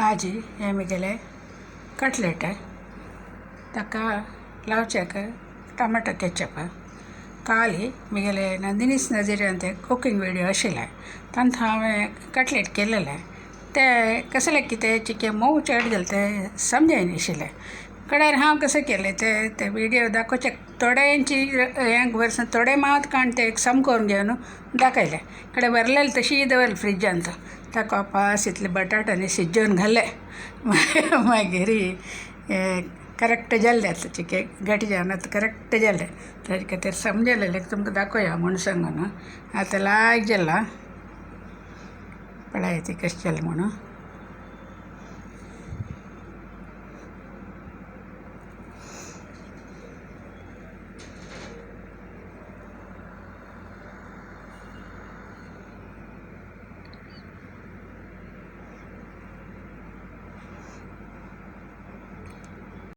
आज हे मुगेले कटलेट ताका लावचेक टमाटो केचप काल मुगेले नंदिनीस नजरे ते कुकिंग व्हिडिओ आशिल्ले तांत हांवें कटलेट केलेले ते कसले कितें चिके मोव चेड गेले ते समजायनाशिल्ले कडेन हांव कशें केलें ते व्हिडिओ दाखोवचे थोड्यांची हें वर्स थोडे मात काण ते सम करून घेवन दाखयले कडेन व्हरलेले तशी दवरले फ्रिजांत ताका पास इतले बटाटांनी शिजोवन घाले मागीर करेक्ट जाल्ले चिके घट जावन आतां करेक्ट जाले ताजे खातीर समजलें तुमकां दाखोवया म्हूण सांगून आतां लायक जाला पळय ती कशें जालें म्हणून